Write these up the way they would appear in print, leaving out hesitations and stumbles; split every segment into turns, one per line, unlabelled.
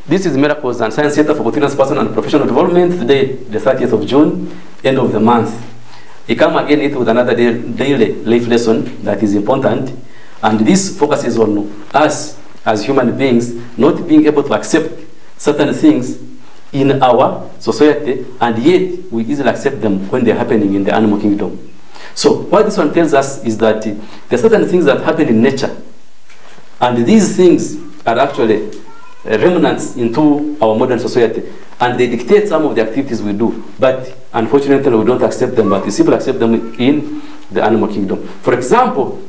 This is Miracles and Science Center for Continuous Personal and Professional Development. Today, the 30th of June, end of the month. We come again with another daily life lesson that is important. And this focuses on us as human beings not being able to accept certain things in our society, and yet we easily accept them when they're happening in the animal kingdom. So what this one tells us is that there are certain things that happen in nature, and these things are actually remnants into our modern society, and they dictate some of the activities we do, but unfortunately we don't accept them, but we simply accept them in the animal kingdom. For example,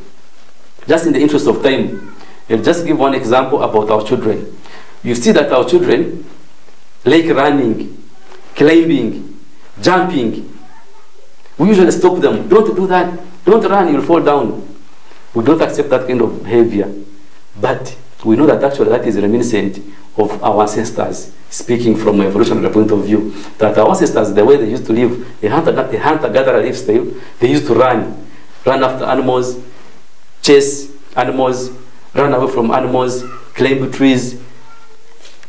just in the interest of time, I'll just give one example about our children. You see that our children like running, climbing, jumping. We usually stop them. Don't do that. Don't run, you'll fall down. We don't accept that kind of behavior. But we know that actually that is reminiscent of our ancestors, speaking from an evolutionary point of view. That our ancestors, the way they used to live, a hunter-gatherer lifestyle, they used to run after animals, chase animals, run away from animals, climb trees,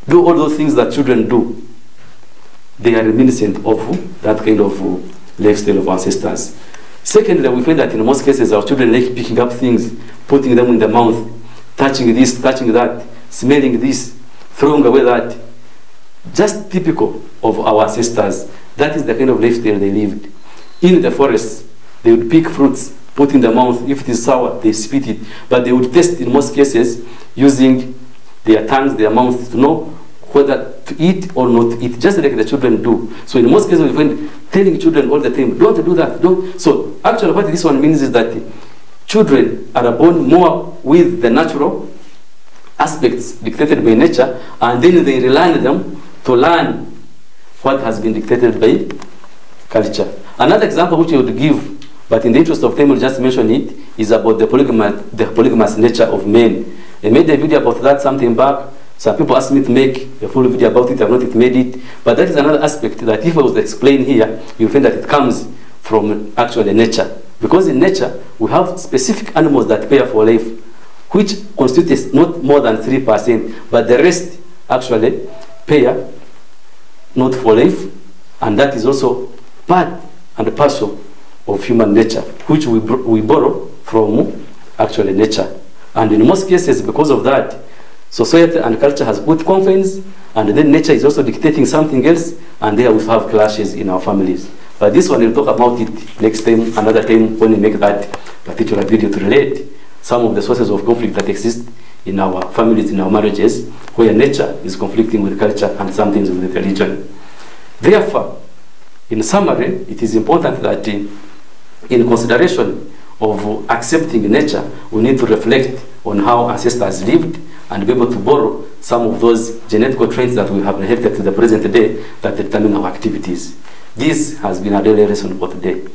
do all those things that children do. They are reminiscent of that kind of lifestyle of ancestors. Secondly, we find that in most cases our children like picking up things, putting them in the mouth, touching this, touching that, smelling this, throwing away that. Just typical of our ancestors. That is the kind of lifestyle they lived. In the forests, they would pick fruits, put in the mouth. If it is sour, they spit it. But they would taste, in most cases, using their tongues, their mouths, to know whether to eat or not to eat, just like the children do. So in most cases, we find telling children all the time, don't do that, don't. So actually what this one means is that children are born more with the natural aspects dictated by nature, and then they relearn them to learn what has been dictated by culture. Another example which I would give, but in the interest of time, we'll just mention it, is about the polygamous nature of men. I made a video about that something back. Some people asked me to make a full video about it. I've not yet made it. But that is another aspect that if I was to explain here, you'll find that it comes from actually nature. Because in nature, we have specific animals that pair for life, which constitutes not more than 3%, but the rest actually pair not for life, and that is also part and parcel of human nature, which we borrow from actually nature. And in most cases, because of that, society and culture has put confines, and then nature is also dictating something else, and there we have clashes in our families. But this one, we'll talk about it next time, another time, when we make that particular video to relate some of the sources of conflict that exist in our families, in our marriages, where nature is conflicting with culture and some things with religion. Therefore, in summary, it is important that in consideration of accepting nature, we need to reflect on how ancestors lived and be able to borrow some of those genetic traits that we have inherited to the present day that determine our activities. This has been a daily lesson for today.